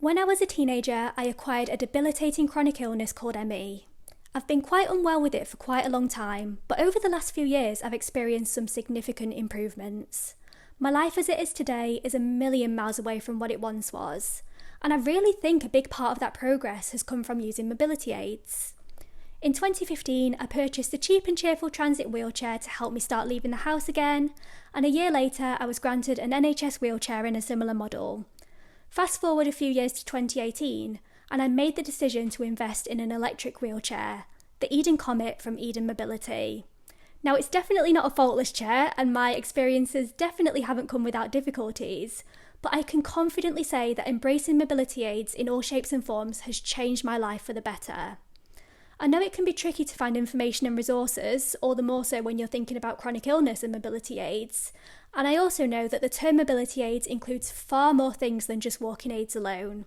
When I was a teenager, I acquired a debilitating chronic illness called ME. I've been quite unwell with it for quite a long time, but over the last few years I've experienced some significant improvements. My life as it is today is a million miles away from what it once was, and I really think a big part of that progress has come from using mobility aids. In 2015, I purchased a cheap and cheerful transit wheelchair to help me start leaving the house again, and a year later I was granted an NHS wheelchair in a similar model. Fast forward a few years to 2018, and I made the decision to invest in an electric wheelchair, the Eden Comet from Eden Mobility. Now, it's definitely not a faultless chair, and my experiences definitely haven't come without difficulties, but I can confidently say that embracing mobility aids in all shapes and forms has changed my life for the better. I know it can be tricky to find information and resources, all the more so when you're thinking about chronic illness and mobility aids. And I also know that the term mobility aids includes far more things than just walking aids alone.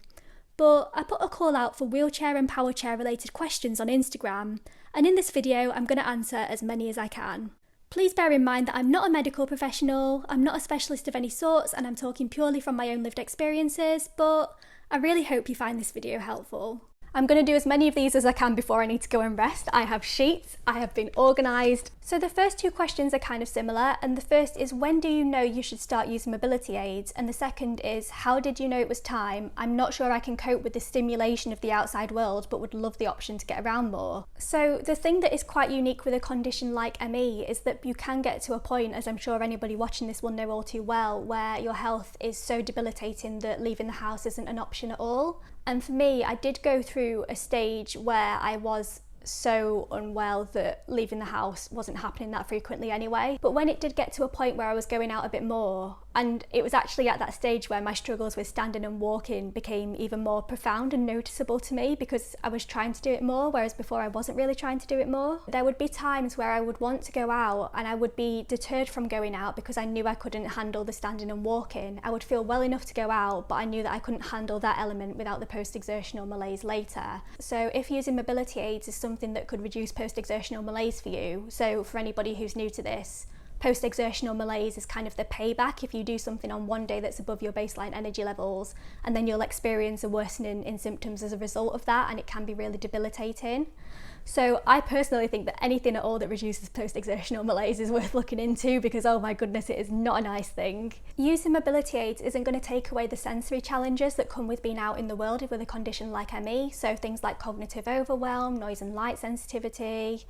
But I put a call out for wheelchair and power chair related questions on Instagram, and in this video I'm going to answer as many as I can. Please bear in mind that I'm not a medical professional, I'm not a specialist of any sorts, and I'm talking purely from my own lived experiences, but I really hope you find this video helpful. I'm going to do as many of these as I can before I need to go and rest. I have sheets, I have been organised. So the first two questions are kind of similar, and the first is, when do you know you should start using mobility aids? And the second is, how did you know it was time? I'm not sure I can cope with the stimulation of the outside world, but would love the option to get around more. So the thing that is quite unique with a condition like ME is that you can get to a point, as I'm sure anybody watching this will know all too well, where your health is so debilitating that leaving the house isn't an option at all. And for me, I did go through a stage where I was so unwell that leaving the house wasn't happening that frequently anyway. But when it did get to a point where I was going out a bit more, and it was actually at that stage where my struggles with standing and walking became even more profound and noticeable to me, because I was trying to do it more, whereas before I wasn't really trying to do it more. There would be times where I would want to go out and I would be deterred from going out because I knew I couldn't handle the standing and walking. I would feel well enough to go out, but I knew that I couldn't handle that element without the post-exertional malaise later. So if using mobility aids is something that could reduce post-exertional malaise for you, so for anybody who's new to this, post-exertional malaise is kind of the payback if you do something on one day that's above your baseline energy levels, and then you'll experience a worsening in symptoms as a result of that, and it can be really debilitating. So I personally think that anything at all that reduces post-exertional malaise is worth looking into, because oh my goodness, it is not a nice thing. Using mobility aids isn't going to take away the sensory challenges that come with being out in the world with a condition like ME, so things like cognitive overwhelm, noise and light sensitivity.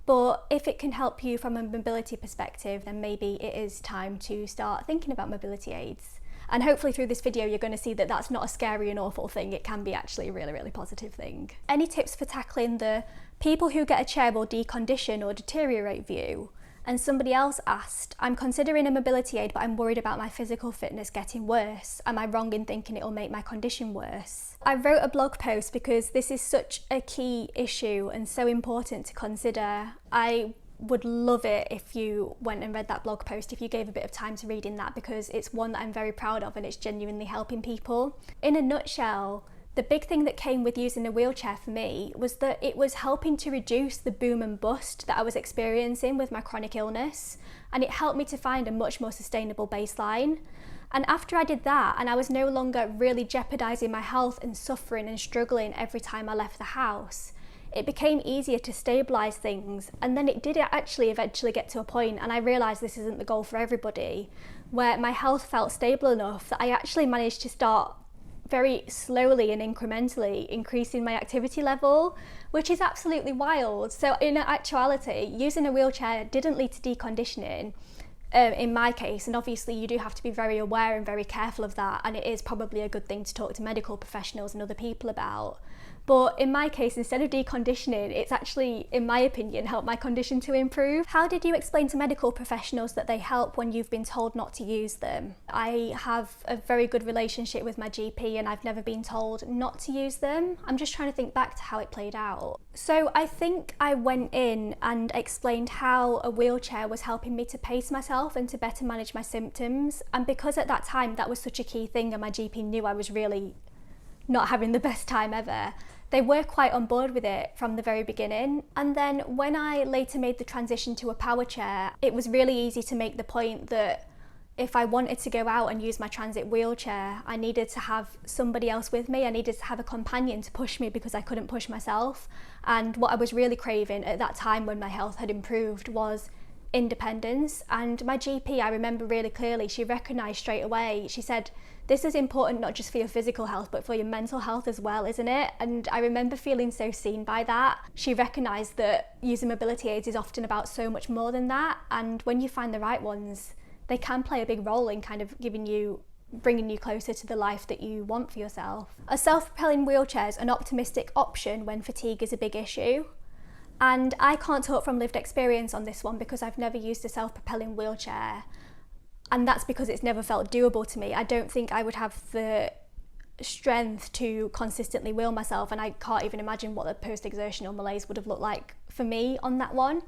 But if it can help you from a mobility perspective, then maybe it is time to start thinking about mobility aids. And hopefully through this video you're going to see that that's not a scary and awful thing, it can be actually a really, really positive thing. Any tips for tackling the people who get a chair will decondition or deteriorate view? And somebody else asked, I'm considering a mobility aid but I'm worried about my physical fitness getting worse. Am I wrong in thinking it'll make my condition worse? I wrote a blog post because this is such a key issue and so important to consider. I would love it if you went and read that blog post, if you gave a bit of time to reading that, because it's one that I'm very proud of and it's genuinely helping people. In a nutshell, the big thing that came with using a wheelchair for me was that it was helping to reduce the boom and bust that I was experiencing with my chronic illness, and it helped me to find a much more sustainable baseline. And after I did that, and I was no longer really jeopardising my health and suffering and struggling every time I left the house, it became easier to stabilise things. And then it did actually eventually get to a point, and I realised this isn't the goal for everybody, where my health felt stable enough that I actually managed to start very slowly and incrementally increasing my activity level, which is absolutely wild. So in actuality, using a wheelchair didn't lead to deconditioning in my case, and obviously you do have to be very aware and very careful of that, and it is probably a good thing to talk to medical professionals and other people about. But in my case, instead of deconditioning, it's actually, in my opinion, helped my condition to improve. How did you explain to medical professionals that they help when you've been told not to use them? I have a very good relationship with my GP and I've never been told not to use them. I'm just trying to think back to how it played out. So I think I went in and explained how a wheelchair was helping me to pace myself and to better manage my symptoms. And because at that time that was such a key thing and my GP knew I was really not having the best time ever, they were quite on board with it from the very beginning. And then when I later made the transition to a power chair, it was really easy to make the point that if I wanted to go out and use my transit wheelchair, I needed to have somebody else with me. I needed to have a companion to push me because I couldn't push myself. And what I was really craving at that time when my health had improved was independence. And my GP, I remember really clearly, she recognised straight away. She said, this is important not just for your physical health but for your mental health as well, isn't it? And I remember feeling so seen by that. She recognised that using mobility aids is often about so much more than that, and when you find the right ones, they can play a big role in kind of bringing you closer to the life that you want for yourself. A self-propelling wheelchair is an optimistic option when fatigue is a big issue. And I can't talk from lived experience on this one because I've never used a self-propelling wheelchair. And that's because it's never felt doable to me. I don't think I would have the strength to consistently wheel myself, and I can't even imagine what the post-exertional malaise would have looked like for me on that one.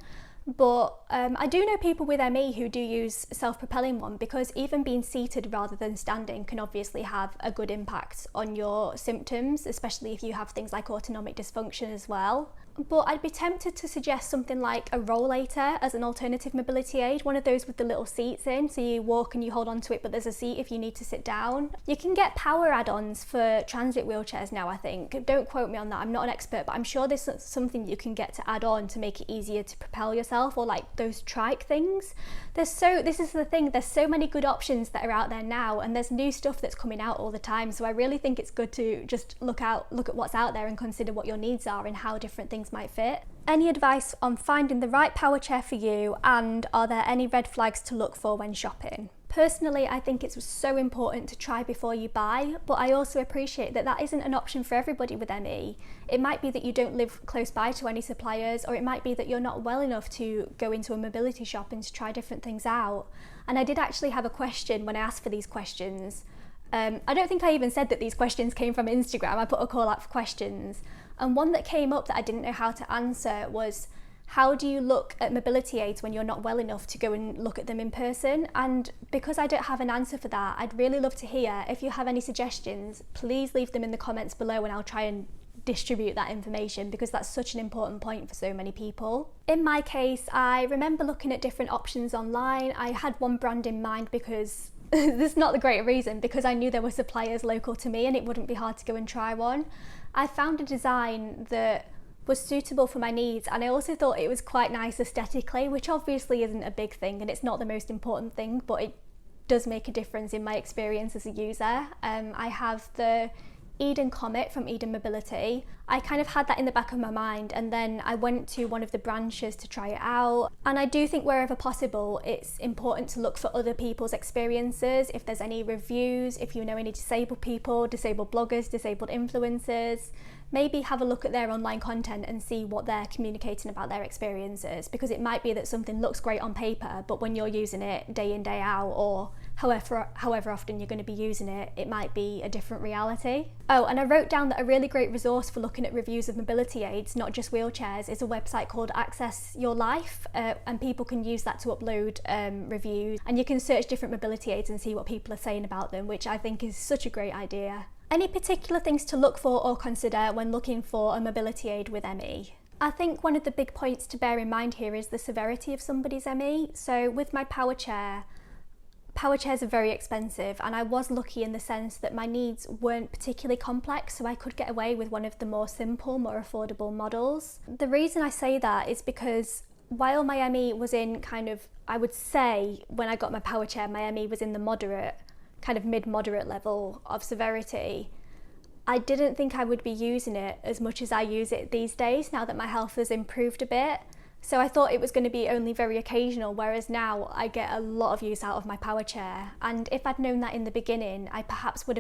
But I do know people with ME who do use a self-propelling one, because even being seated rather than standing can obviously have a good impact on your symptoms, especially if you have things like autonomic dysfunction as well. But I'd be tempted to suggest something like a rollator as an alternative mobility aid, one of those with the little seats in, so you walk and you hold on to it, but there's a seat if you need to sit down. You can get power add-ons for transit wheelchairs now, I think. Don't quote me on that, I'm not an expert, but I'm sure there's something you can get to add on to make it easier to propel yourself, or like those trike things. This is the thing, there's so many good options that are out there now, and there's new stuff that's coming out all the time, so I really think it's good to just look at what's out there and consider what your needs are and how different things might fit. Any advice on finding the right power chair for you, and are there any red flags to look for when shopping? Personally, I think it's so important to try before you buy, but I also appreciate that that isn't an option for everybody with ME. It might be that you don't live close by to any suppliers, or it might be that you're not well enough to go into a mobility shop and to try different things out. And I did actually have a question when I asked for these questions. I don't think I even said that these questions came from Instagram. I put a call out for questions. And one that came up that I didn't know how to answer was, how do you look at mobility aids when you're not well enough to go and look at them in person? And because I don't have an answer for that, I'd really love to hear. If you have any suggestions, please leave them in the comments below and I'll try and distribute that information, because that's such an important point for so many people. In my case, I remember looking at different options online. I had one brand in mind because this is not the great reason, because I knew there were suppliers local to me and it wouldn't be hard to go and try one. I found a design that was suitable for my needs, and I also thought it was quite nice aesthetically, which obviously isn't a big thing and it's not the most important thing, but it does make a difference in my experience as a user. I have the Eden Comet from Eden Mobility. I kind of had that in the back of my mind, and then I went to one of the branches to try it out. And I do think wherever possible, it's important to look for other people's experiences. If there's any reviews, if you know any disabled people, disabled bloggers, disabled influencers, maybe have a look at their online content and see what they're communicating about their experiences, because it might be that something looks great on paper, but when you're using it day in, day out, or however often you're going to be using it, it might be a different reality. Oh, and I wrote down that a really great resource for looking at reviews of mobility aids, not just wheelchairs, is a website called Access Your Life, and people can use that to upload reviews, and you can search different mobility aids and see what people are saying about them, which I think is such a great idea. Any particular things to look for or consider when looking for a mobility aid with ME? I think one of the big points to bear in mind here is the severity of somebody's ME. So with my power chairs are very expensive, and I was lucky in the sense that my needs weren't particularly complex, so I could get away with one of the more simple, more affordable models. The reason I say that is because while my ME was in kind of, I would say when I got my power chair, my ME was in the moderate, kind of mid-moderate level of severity. I didn't think I would be using it as much as I use it these days, now that my health has improved a bit. So I thought it was going to be only very occasional, whereas now I get a lot of use out of my power chair. And if I'd known that in the beginning, I perhaps would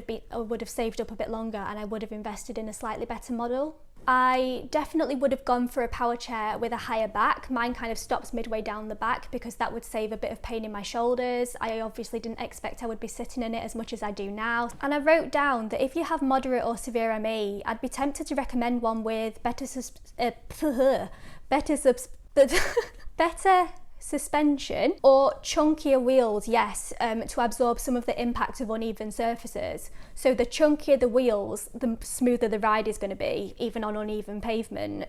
have saved up a bit longer, and I would have invested in a slightly better model. I definitely would have gone for a power chair with a higher back. Mine kind of stops midway down the back because that would save a bit of pain in my shoulders. I obviously didn't expect I would be sitting in it as much as I do now. And I wrote down that if you have moderate or severe ME, I'd be tempted to recommend one with better suspension or chunkier wheels, yes, to absorb some of the impact of uneven surfaces. So the chunkier the wheels, the smoother the ride is going to be, even on uneven pavement.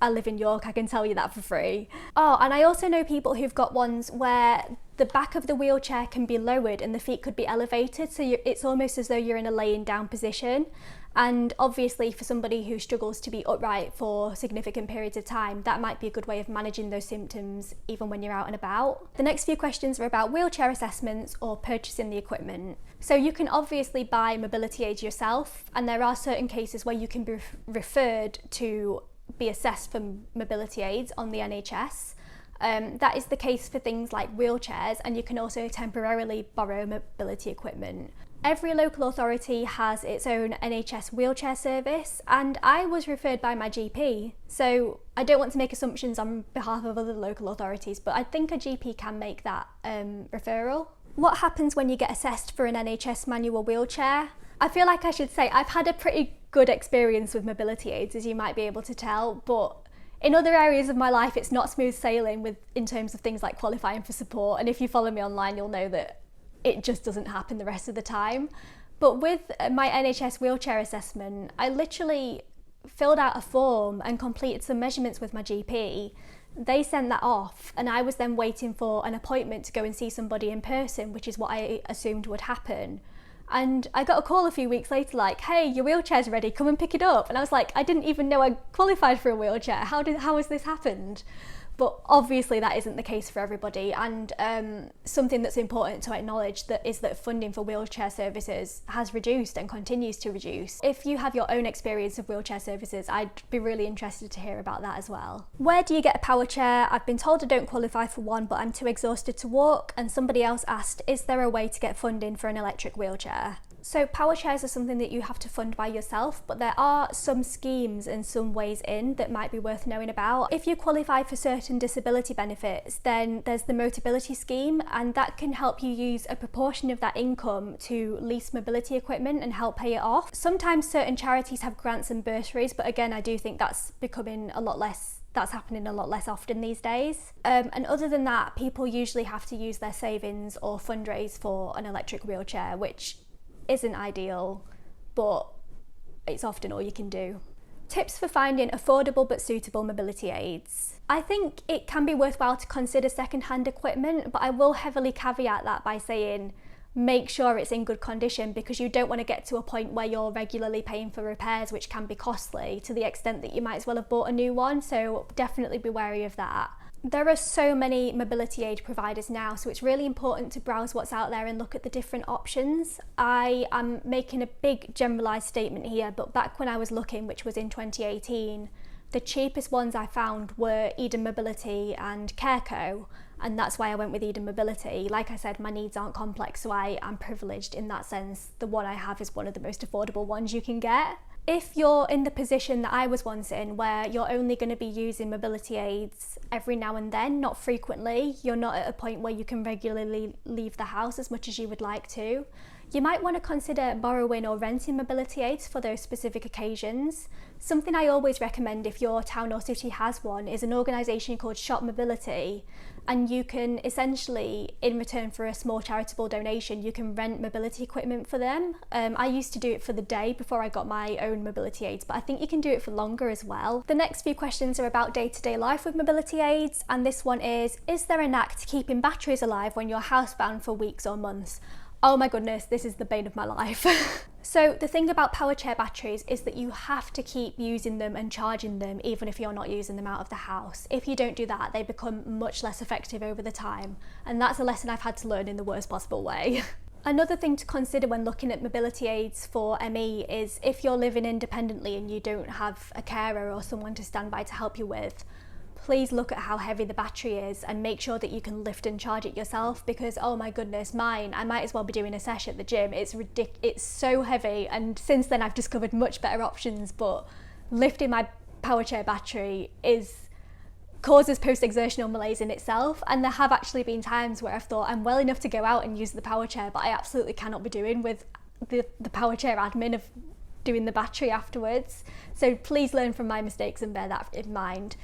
I live in York, I can tell you that for free. Oh, and I also know people who've got ones where the back of the wheelchair can be lowered and the feet could be elevated, so it's almost as though you're in a laying down position. And obviously for somebody who struggles to be upright for significant periods of time, that might be a good way of managing those symptoms even when you're out and about. The next few questions are about wheelchair assessments or purchasing the equipment. So you can obviously buy mobility aids yourself, and there are certain cases where you can be referred to be assessed for mobility aids on the NHS. That is the case for things like wheelchairs, and you can also temporarily borrow mobility equipment. Every local authority has its own NHS wheelchair service, and I was referred by my GP. So I don't want to make assumptions on behalf of other local authorities, but I think a GP can make that referral. What happens when you get assessed for an NHS manual wheelchair? I feel like I should say I've had a pretty good experience with mobility aids, as you might be able to tell, but in other areas of my life it's not smooth sailing in terms of things like qualifying for support, and if you follow me online you'll know that it just doesn't happen the rest of the time. But with my NHS wheelchair assessment, I literally filled out a form and completed some measurements with my GP. They sent that off, and I was then waiting for an appointment to go and see somebody in person, which is what I assumed would happen. And I got a call a few weeks later like, hey, your wheelchair's ready, come and pick it up. And I was like, I didn't even know I qualified for a wheelchair. How has this happened? But obviously that isn't the case for everybody, and something that's important to acknowledge is that funding for wheelchair services has reduced and continues to reduce. If you have your own experience of wheelchair services, I'd be really interested to hear about that as well. Where do you get a power chair? I've been told I don't qualify for one, but I'm too exhausted to walk, and somebody else asked, is there a way to get funding for an electric wheelchair? So power chairs are something that you have to fund by yourself, but there are some schemes and some ways in that might be worth knowing about. If you qualify for certain disability benefits, then there's the Motability scheme, and that can help you use a proportion of that income to lease mobility equipment and help pay it off. Sometimes certain charities have grants and bursaries, but again, I do think that's happening a lot less often these days. And other than that, people usually have to use their savings or fundraise for an electric wheelchair, which isn't ideal, but it's often all you can do. Tips for finding affordable but suitable mobility aids. I think it can be worthwhile to consider second-hand equipment, but I will heavily caveat that by saying make sure it's in good condition, because you don't want to get to a point where you're regularly paying for repairs, which can be costly to the extent that you might as well have bought a new one, so definitely be wary of that. There are so many mobility aid providers now, so it's really important to browse what's out there and look at the different options. I am making a big generalised statement here, but back when I was looking, which was in 2018, the cheapest ones I found were Eden Mobility and Careco, and that's why I went with Eden Mobility. Like I said, my needs aren't complex, so I am privileged in that sense. The one I have is one of the most affordable ones you can get. If you're in the position that I was once in, where you're only going to be using mobility aids every now and then, not frequently, you're not at a point where you can regularly leave the house as much as you would like to, you might want to consider borrowing or renting mobility aids for those specific occasions. Something I always recommend if your town or city has one is an organisation called Shop Mobility, and you can essentially, in return for a small charitable donation, you can rent mobility equipment for them. I used to do it for the day before I got my own mobility aids, but I think you can do it for longer as well. The next few questions are about day-to-day life with mobility aids, and this one is there a knack to keeping batteries alive when you're housebound for weeks or months? Oh my goodness, this is the bane of my life. So the thing about power chair batteries is that you have to keep using them and charging them even if you're not using them out of the house. If you don't do that, they become much less effective over the time, and that's a lesson I've had to learn in the worst possible way. Another thing to consider when looking at mobility aids for ME is if you're living independently and you don't have a carer or someone to stand by to help you with, please look at how heavy the battery is and make sure that you can lift and charge it yourself, because oh my goodness, mine, I might as well be doing a session at the gym. It's so heavy, and since then I've discovered much better options, but lifting my power chair battery causes post-exertional malaise in itself, and there have actually been times where I've thought I'm well enough to go out and use the power chair, but I absolutely cannot be doing with the power chair admin of doing the battery afterwards. So please learn from my mistakes and bear that in mind.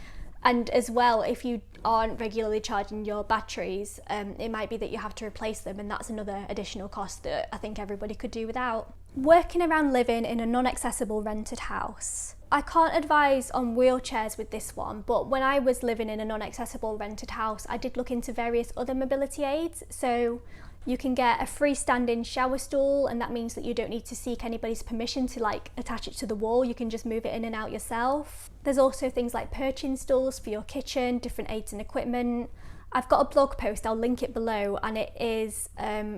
And as well, if you aren't regularly charging your batteries, it might be that you have to replace them, and that's another additional cost that I think everybody could do without. Working around living in a non-accessible rented house. I can't advise on wheelchairs with this one, but when I was living in a non-accessible rented house, I did look into various other mobility aids. So you can get a freestanding shower stool, and that means that you don't need to seek anybody's permission to like attach it to the wall. You can just move it in and out yourself. There's also things like perching stools for your kitchen, different aids and equipment. I've got a blog post, I'll link it below, and it is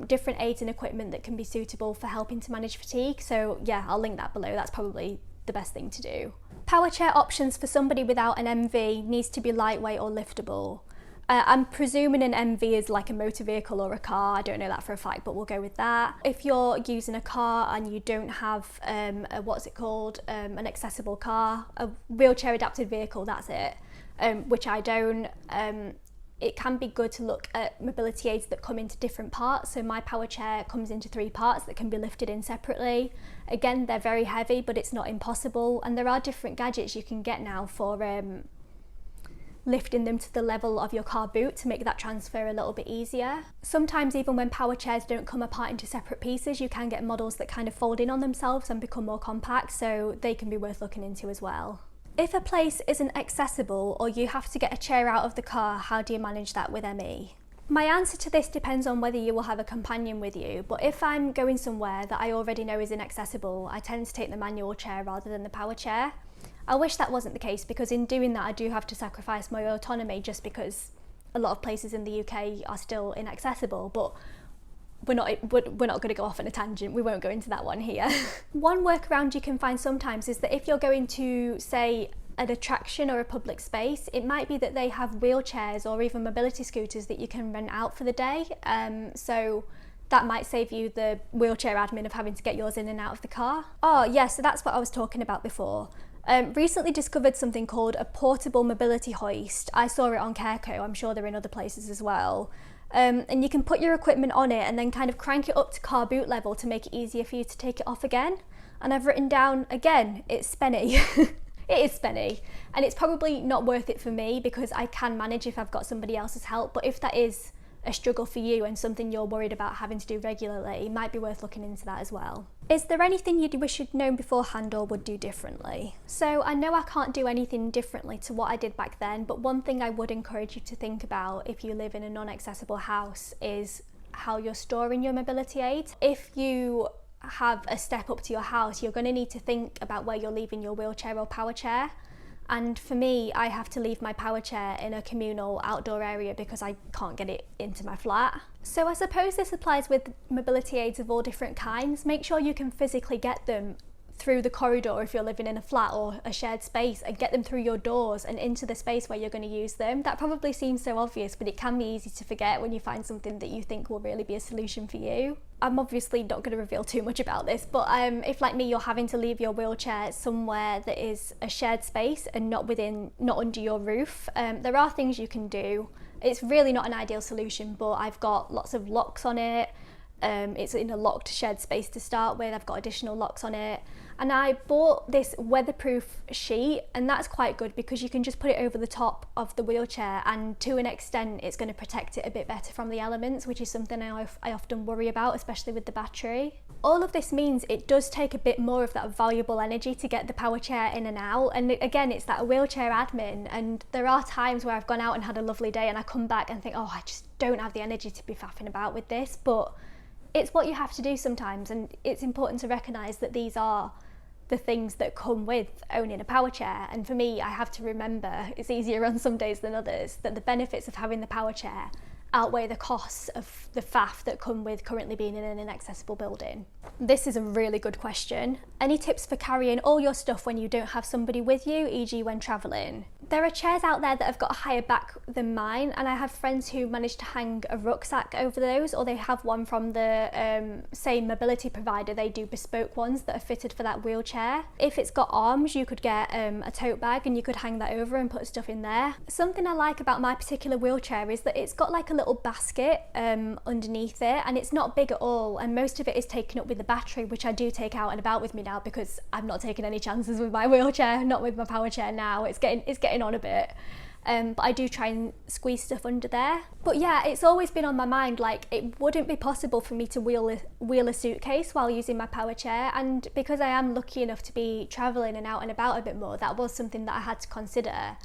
different aids and equipment that can be suitable for helping to manage fatigue. So yeah, I'll link that below. That's probably the best thing to do. Power chair options for somebody without an MV needs to be lightweight or liftable. I'm presuming an MV is like a motor vehicle or a car. I don't know that for a fact, but we'll go with that. If you're using a car and you don't have an accessible car, a wheelchair adapted vehicle, that's it, which I don't. It can be good to look at mobility aids that come into different parts. So my power chair comes into 3 parts that can be lifted in separately. Again, they're very heavy, but it's not impossible. And there are different gadgets you can get now for lifting them to the level of your car boot to make that transfer a little bit easier. Sometimes even when power chairs don't come apart into separate pieces, you can get models that kind of fold in on themselves and become more compact, so they can be worth looking into as well. If a place isn't accessible or you have to get a chair out of the car, how do you manage that with ME? My answer to this depends on whether you will have a companion with you, but if I'm going somewhere that I already know is inaccessible, I tend to take the manual chair rather than the power chair. I wish that wasn't the case, because in doing that I do have to sacrifice my autonomy just because a lot of places in the UK are still inaccessible, but we're not going to go off on a tangent. We won't go into that one here. One workaround you can find sometimes is that if you're going to, say, an attraction or a public space, it might be that they have wheelchairs or even mobility scooters that you can rent out for the day. So that might save you the wheelchair admin of having to get yours in and out of the car. Oh yeah, so that's what I was talking about before. Recently discovered something called a portable mobility hoist. I saw it on Careco, I'm sure they're in other places as well. And you can put your equipment on it and then kind of crank it up to car boot level to make it easier for you to take it off again. And I've written down, again, it's spenny. It is spenny, and it's probably not worth it for me because I can manage if I've got somebody else's help, but if that is a struggle for you and something you're worried about having to do regularly, it might be worth looking into that as well. Is there anything you'd wish you'd known beforehand or would do differently? So I know I can't do anything differently to what I did back then, but one thing I would encourage you to think about if you live in a non-accessible house is how you're storing your mobility aids. If you have a step up to your house, you're going to need to think about where you're leaving your wheelchair or power chair. And for me, I have to leave my power chair in a communal outdoor area because I can't get it into my flat. So I suppose this applies with mobility aids of all different kinds. Make sure you can physically get them through the corridor if you're living in a flat or a shared space, and get them through your doors and into the space where you're going to use them. That probably seems so obvious, but it can be easy to forget when you find something that you think will really be a solution for you. I'm obviously not going to reveal too much about this, but if like me you're having to leave your wheelchair somewhere that is a shared space and not under your roof, there are things you can do. It's really not an ideal solution, but I've got lots of locks on it. It's in a locked shared space to start with. I've got additional locks on it, and I bought this weatherproof sheet, and that's quite good because you can just put it over the top of the wheelchair, and to an extent it's going to protect it a bit better from the elements, which is something I often worry about, especially with the battery. All of this means it does take a bit more of that valuable energy to get the power chair in and out, and again, it's that wheelchair admin, and there are times where I've gone out and had a lovely day and I come back and think, oh, I just don't have the energy to be faffing about with this, but it's what you have to do sometimes, and it's important to recognise that these are the things that come with owning a power chair. And for me, I have to remember, it's easier on some days than others, that the benefits of having the power chair outweigh the costs of the faff that come with currently being in an inaccessible building. This is a really good question. Any tips for carrying all your stuff when you don't have somebody with you, e.g. when travelling? There are chairs out there that have got a higher back than mine, and I have friends who manage to hang a rucksack over those, or they have one from the same mobility provider. They do bespoke ones that are fitted for that wheelchair. If it's got arms, you could get a tote bag and you could hang that over and put stuff in there. Something I like about my particular wheelchair is that it's got like a little basket underneath it, and it's not big at all, and most of it is taken up with the battery, which I do take out and about with me now because I'm not taking any chances with my wheelchair, not with my power chair now. It's getting on a bit. but I do try and squeeze stuff under there. But yeah, it's always been on my mind, like it wouldn't be possible for me to wheel a suitcase while using my power chair, and because I am lucky enough to be travelling and out and about a bit more, that was something that I had to consider.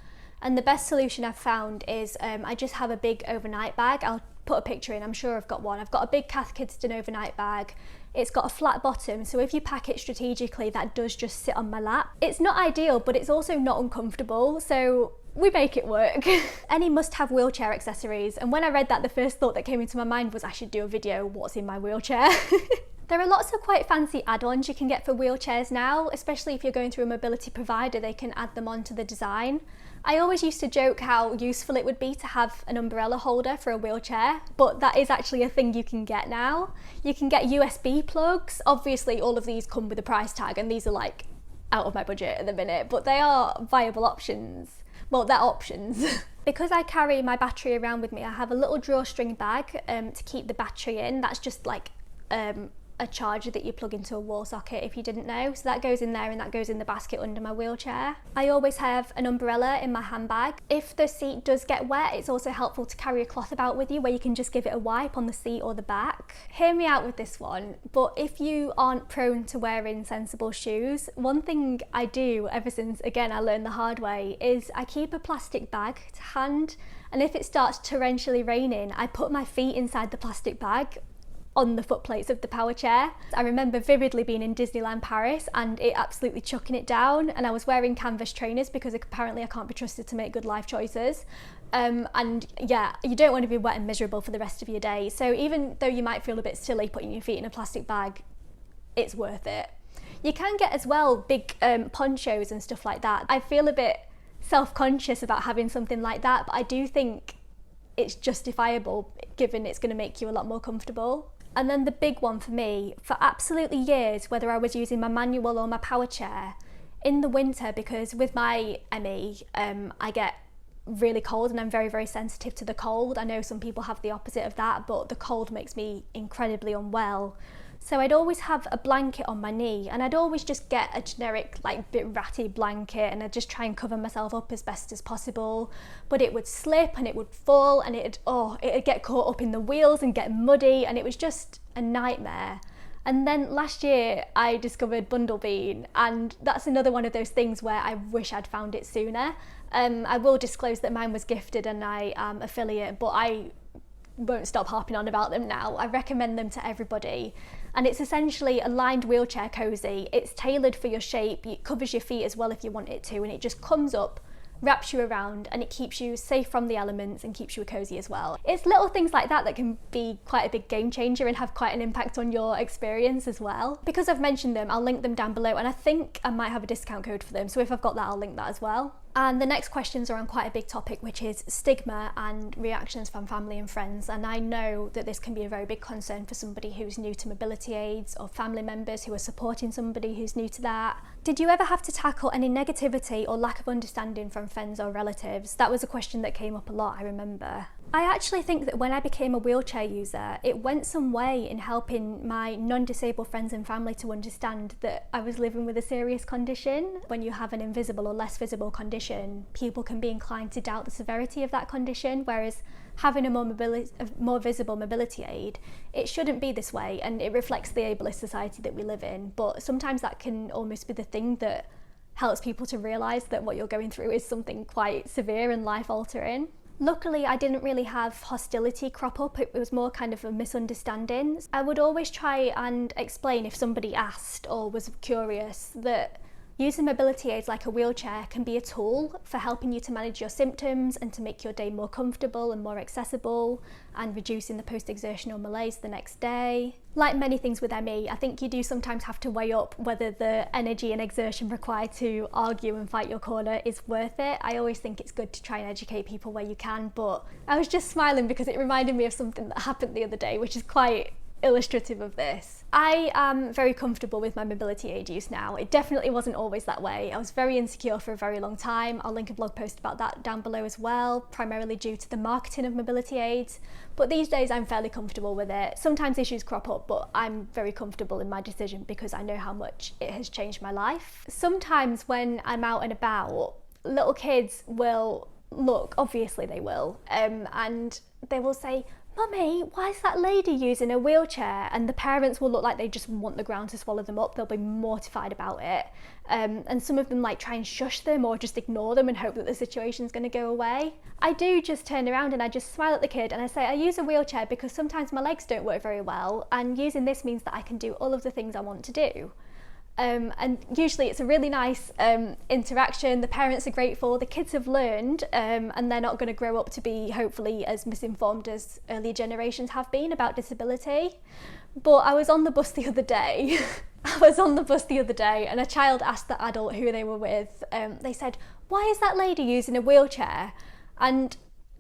And the best solution I've found is I just have a big overnight bag. I'll put a picture in, I'm sure I've got one. I've got a big Cath Kidston overnight bag. It's got a flat bottom, so if you pack it strategically, that does just sit on my lap. It's not ideal, but it's also not uncomfortable, so we make it work. Any must-have wheelchair accessories, and when I read that, the first thought that came into my mind was I should do a video, what's in my wheelchair? There are lots of quite fancy add-ons you can get for wheelchairs now, especially if you're going through a mobility provider, they can add them onto the design. I always used to joke how useful it would be to have an umbrella holder for a wheelchair, but that is actually a thing you can get now. You can get USB plugs. Obviously all of these come with a price tag, and these are like out of my budget at the minute, but they are viable options. Well, they're options. Because I carry my battery around with me, I have a little drawstring bag to keep the battery in. That's just like a charger that you plug into a wall socket, if you didn't know. So that goes in there, and that goes in the basket under my wheelchair. I always have an umbrella in my handbag. If the seat does get wet, it's also helpful to carry a cloth about with you where you can just give it a wipe on the seat or the back. Hear me out with this one, but if you aren't prone to wearing sensible shoes, one thing I do ever since, again, I learned the hard way, is I keep a plastic bag to hand, and if it starts torrentially raining, I put my feet inside the plastic bag on the footplates of the power chair. I remember vividly being in Disneyland Paris and it absolutely chucking it down, and I was wearing canvas trainers because apparently I can't be trusted to make good life choices. And yeah, you don't want to be wet and miserable for the rest of your day. So even though you might feel a bit silly putting your feet in a plastic bag, it's worth it. You can get as well big ponchos and stuff like that. I feel a bit self-conscious about having something like that, but I do think it's justifiable given it's going to make you a lot more comfortable. And then the big one for me, for absolutely years, whether I was using my manual or my power chair, in the winter, because with my ME, I get really cold and I'm very, very sensitive to the cold. I know some people have the opposite of that, but the cold makes me incredibly unwell. So I'd always have a blanket on my knee, and I'd always just get a generic, like, bit ratty blanket, and I'd just try and cover myself up as best as possible. But it would slip and it would fall, and it'd get caught up in the wheels and get muddy, and it was just a nightmare. And then last year I discovered bundle bean, and that's another one of those things where I wish I'd found it sooner. I will disclose that mine was gifted and I am affiliate, but I won't stop harping on about them now. I recommend them to everybody. And it's essentially a lined wheelchair cozy. It's tailored for your shape, it covers your feet as well if you want it to, and it just comes up, wraps you around, and it keeps you safe from the elements and keeps you cozy as well. It's little things like that that can be quite a big game changer and have quite an impact on your experience as well. Because I've mentioned them, I'll link them down below, and I think I might have a discount code for them, so if I've got that, I'll link that as well. And the next questions are on quite a big topic, which is stigma and reactions from family and friends. And I know that this can be a very big concern for somebody who's new to mobility aids, or family members who are supporting somebody who's new to that. Did you ever have to tackle any negativity or lack of understanding from friends or relatives? That was a question that came up a lot, I remember. I actually think that when I became a wheelchair user, it went some way in helping my non-disabled friends and family to understand that I was living with a serious condition. When you have an invisible or less visible condition, people can be inclined to doubt the severity of that condition, whereas having a more visible mobility aid, it shouldn't be this way, and it reflects the ableist society that we live in. But sometimes that can almost be the thing that helps people to realise that what you're going through is something quite severe and life-altering. Luckily, I didn't really have hostility crop up. It was more kind of a misunderstanding. I would always try and explain, if somebody asked or was curious, that using mobility aids like a wheelchair can be a tool for helping you to manage your symptoms and to make your day more comfortable and more accessible, and reducing the post-exertional malaise the next day. Like many things with ME, I think you do sometimes have to weigh up whether the energy and exertion required to argue and fight your corner is worth it. I always think it's good to try and educate people where you can, but I was just smiling because it reminded me of something that happened the other day, which is quite illustrative of this. I am very comfortable with my mobility aid use now. It definitely wasn't always that way. I was very insecure for a very long time. I'll link a blog post about that down below as well, primarily due to the marketing of mobility aids. But these days I'm fairly comfortable with it. Sometimes issues crop up, but I'm very comfortable in my decision because I know how much it has changed my life. Sometimes when I'm out and about, little kids will look, obviously they will, and they will say, "Mummy, why is that lady using a wheelchair?" And the parents will look like they just want the ground to swallow them up. They'll be mortified about it. And some of them like try and shush them or just ignore them and hope that the situation's going to go away. I do just turn around and I just smile at the kid and I say, "I use a wheelchair because sometimes my legs don't work very well, and using this means that I can do all of the things I want to do." And usually it's a really nice interaction. The parents are grateful, the kids have learned, and they're not going to grow up to be hopefully as misinformed as earlier generations have been about disability. But I was on the bus the other day and a child asked the adult who they were with. They said, "Why is that lady using a wheelchair?" And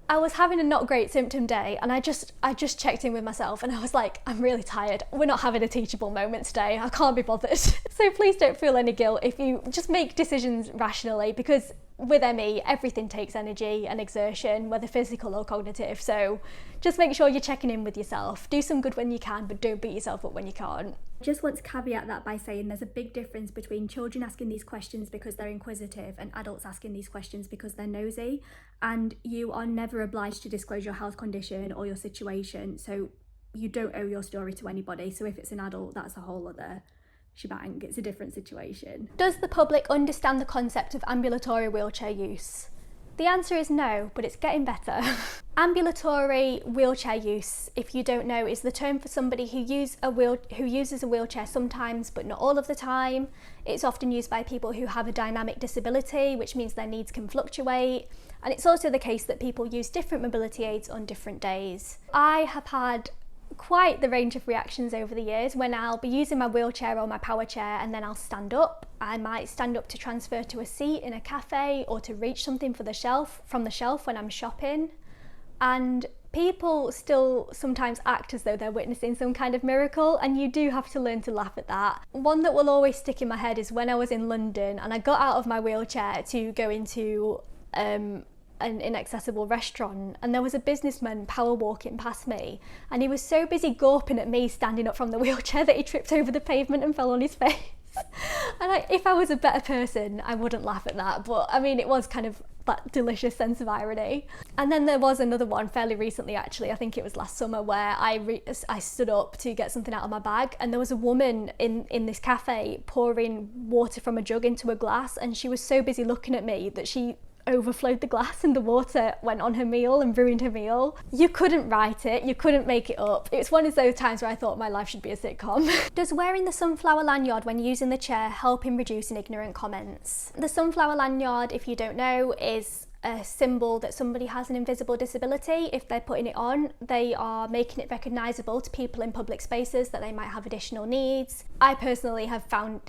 I was having a not great symptom day, and I just checked in with myself and I was like, I'm really tired. We're not having a teachable moment today. I can't be bothered. So please don't feel any guilt if you just make decisions rationally, because with ME, everything takes energy and exertion, whether physical or cognitive. So just make sure you're checking in with yourself. Do some good when you can, but don't beat yourself up when you can't. I just want to caveat that by saying there's a big difference between children asking these questions because they're inquisitive and adults asking these questions because they're nosy. And you are never obliged to disclose your health condition or your situation. So you don't owe your story to anybody. So if it's an adult, that's a whole other shebang. It's a different situation. Does the public understand the concept of ambulatory wheelchair use? The answer is no, but it's getting better. Ambulatory wheelchair use, if you don't know, is the term for somebody who uses a wheelchair sometimes but not all of the time. It's often used by people who have a dynamic disability, which means their needs can fluctuate. And it's also the case that people use different mobility aids on different days. I have had quite the range of reactions over the years when I'll be using my wheelchair or my power chair and then I'll stand up. I might stand up to transfer to a seat in a cafe or to reach something from the shelf when I'm shopping. And people still sometimes act as though they're witnessing some kind of miracle, and you do have to learn to laugh at that. One that will always stick in my head is when I was in London and I got out of my wheelchair to go into an inaccessible restaurant, and there was a businessman power walking past me, and he was so busy gawping at me standing up from the wheelchair that he tripped over the pavement and fell on his face. And if I was a better person, I wouldn't laugh at that, but I mean, it was kind of that delicious sense of irony. And then there was another one fairly recently, actually, I think it was last summer, where I stood up to get something out of my bag, and there was a woman in this cafe pouring water from a jug into a glass, and she was so busy looking at me that she overflowed the glass and the water went on her meal and ruined her meal. You couldn't write it, you couldn't make it up. It's one of those times where I thought my life should be a sitcom. Does wearing the sunflower lanyard when using the chair help in reducing ignorant comments? The sunflower lanyard, if you don't know, is a symbol that somebody has an invisible disability. If they're putting it on, they are making it recognisable to people in public spaces that they might have additional needs. I personally have found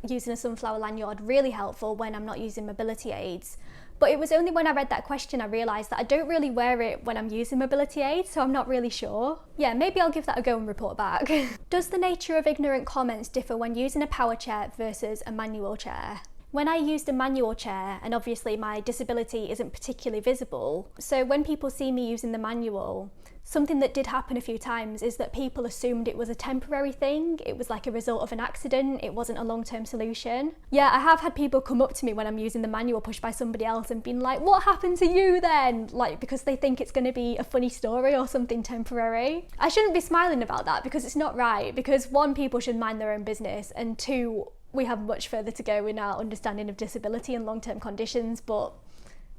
using a sunflower lanyard really helpful when I'm not using mobility aids. But it was only when I read that question I realised that I don't really wear it when I'm using mobility aids, so I'm not really sure. Yeah, maybe I'll give that a go and report back. Does the nature of ignorant comments differ when using a power chair versus a manual chair? When I used a manual chair, and obviously my disability isn't particularly visible, so when people see me using the manual, something that did happen a few times is that people assumed it was a temporary thing. It was like a result of an accident. It wasn't a long-term solution. Yeah, I have had people come up to me when I'm using the manual pushed by somebody else and been like, "What happened to you then?" Like, because they think it's going to be a funny story or something temporary. I shouldn't be smiling about that because it's not right, because one, people should mind their own business, and two, we have much further to go in our understanding of disability and long-term conditions. But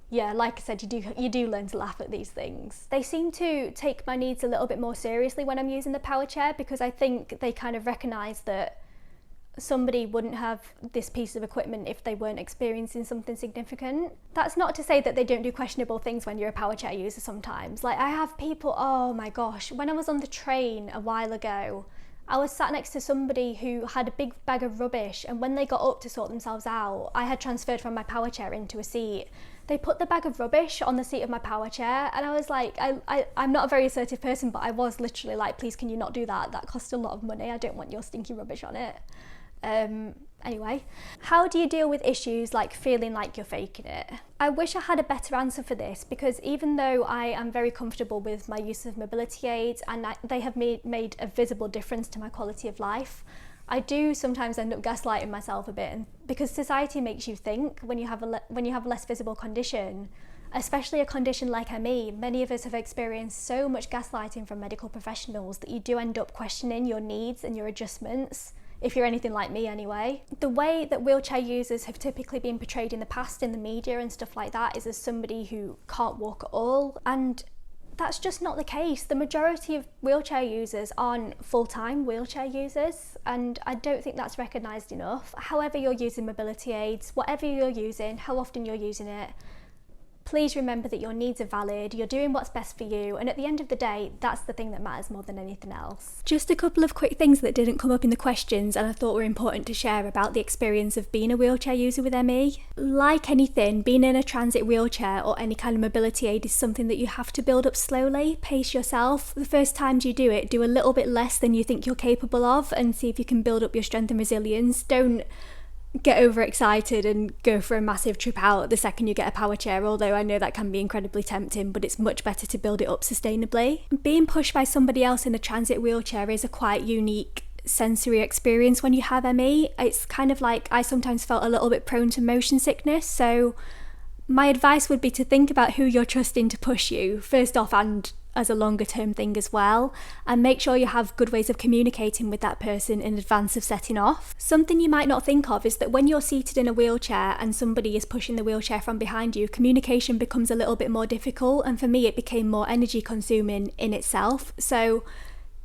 yeah, like I said, you do learn to laugh at these things. They seem to take my needs a little bit more seriously when I'm using the power chair, because I think they kind of recognise that somebody wouldn't have this piece of equipment if they weren't experiencing something significant. That's not to say that they don't do questionable things when you're a power chair user sometimes. Like, I have people, oh my gosh, when I was on the train a while ago, I was sat next to somebody who had a big bag of rubbish, and when they got up to sort themselves out, I had transferred from my power chair into a seat. They put the bag of rubbish on the seat of my power chair, and I was like, I'm not a very assertive person, but I was literally like, please, can you not do that? That costs a lot of money. I don't want your stinky rubbish on it. Anyway, how do you deal with issues like feeling like you're faking it? I wish I had a better answer for this, because even though I am very comfortable with my use of mobility aids and they have made a visible difference to my quality of life, I do sometimes end up gaslighting myself a bit, and because society makes you think when you have a less visible condition, Especially a condition like ME, many of us have experienced so much gaslighting from medical professionals that you do end up questioning your needs and your adjustments, if you're anything like me anyway. The way that wheelchair users have typically been portrayed in the past in the media and stuff like that is as somebody who can't walk at all, and that's just not the case. The majority of wheelchair users aren't full-time wheelchair users, and I don't think that's recognised enough. However you're using mobility aids, whatever you're using, how often you're using it, please remember that your needs are valid, you're doing what's best for you, and at the end of the day, that's the thing that matters more than anything else. Just a couple of quick things that didn't come up in the questions and I thought were important to share about the experience of being a wheelchair user with ME. Like anything, being in a transit wheelchair or any kind of mobility aid is something that you have to build up slowly. Pace yourself. The first times you do it, do a little bit less than you think you're capable of and see if you can build up your strength and resilience. Don't get overexcited and go for a massive trip out the second you get a power chair, although I know that can be incredibly tempting, but it's much better to build it up sustainably. Being pushed by somebody else in a transit wheelchair is a quite unique sensory experience when you have ME. It's kind of like I sometimes felt a little bit prone to motion sickness, so my advice would be to think about who you're trusting to push you, first off, and as a longer term thing as well, and make sure you have good ways of communicating with that person in advance of setting off. Something you might not think of is that when you're seated in a wheelchair and somebody is pushing the wheelchair from behind you, communication becomes a little bit more difficult, and for me it became more energy consuming in itself. So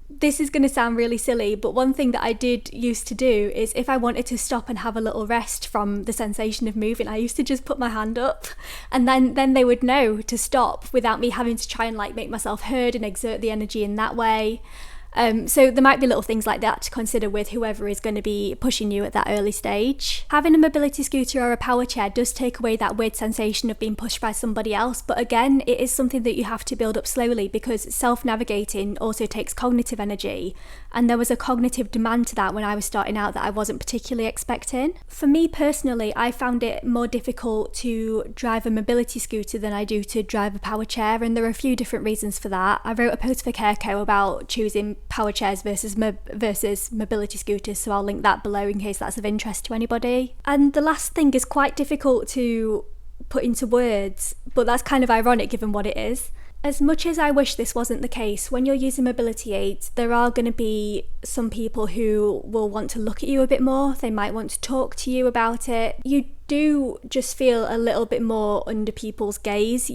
this is going to sound really silly, but one thing that I did used to do is if I wanted to stop and have a little rest from the sensation of moving, I used to just put my hand up, and then they would know to stop without me having to try and like make myself heard and exert the energy in that way. So there might be little things like that to consider with whoever is going to be pushing you at that early stage. Having a mobility scooter or a power chair does take away that weird sensation of being pushed by somebody else, but again, it is something that you have to build up slowly because self-navigating also takes cognitive energy, and there was a cognitive demand to that when I was starting out that I wasn't particularly expecting. For me personally, I found it more difficult to drive a mobility scooter than I do to drive a power chair, and there are a few different reasons for that. I wrote a post for Careco about choosing power chairs versus mobility scooters, so I'll link that below in case that's of interest to anybody. And the last thing is quite difficult to put into words, but that's kind of ironic given what it is. As much as I wish this wasn't the case, when you're using mobility aids, there are going to be some people who will want to look at you a bit more. They might want to talk to you about it. You do just feel a little bit more under people's gaze.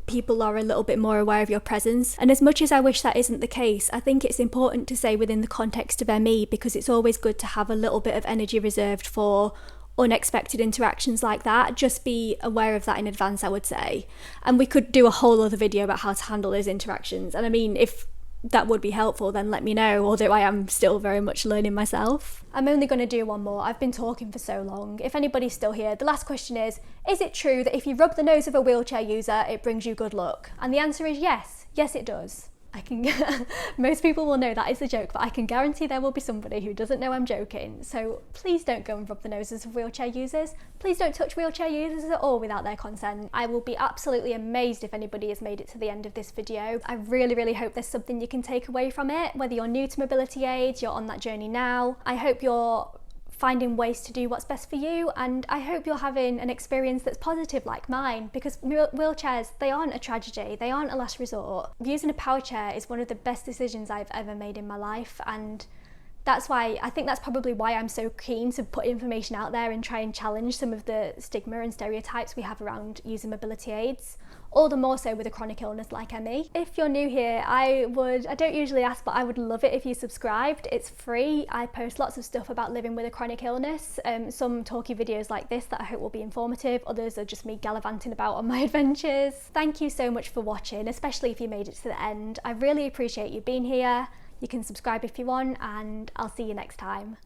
People are a little bit more aware of your presence. And as much as I wish that isn't the case, I think it's important to say within the context of ME, because it's always good to have a little bit of energy reserved for unexpected interactions like that. Just be aware of that in advance, I would say. And we could do a whole other video about how to handle those interactions. And I mean, if that would be helpful, then let me know, although I am still very much learning myself. I'm only going to do one more. I've been talking for so long. If anybody's still here, the last question is it true that if you rub the nose of a wheelchair user, it brings you good luck? And the answer is yes. Yes, it does. Most people will know that is a joke, but I can guarantee there will be somebody who doesn't know I'm joking. So please don't go and rub the noses of wheelchair users. Please don't touch wheelchair users at all without their consent. I will be absolutely amazed if anybody has made it to the end of this video. I really, really hope there's something you can take away from it, whether you're new to mobility aids, you're on that journey now. I hope you're finding ways to do what's best for you, and I hope you're having an experience that's positive like mine, because wheelchairs, they aren't a tragedy, they aren't a last resort. Using a power chair is one of the best decisions I've ever made in my life, and that's why I think that's probably why I'm so keen to put information out there and try and challenge some of the stigma and stereotypes we have around using mobility aids, all the more so with a chronic illness like ME. If you're new here, I don't usually ask, but I would love it if you subscribed. It's free. I post lots of stuff about living with a chronic illness, some talky videos like this that I hope will be informative, others are just me gallivanting about on my adventures. Thank you so much for watching, especially if you made it to the end. I really appreciate you being here. You can subscribe if you want, and I'll see you next time.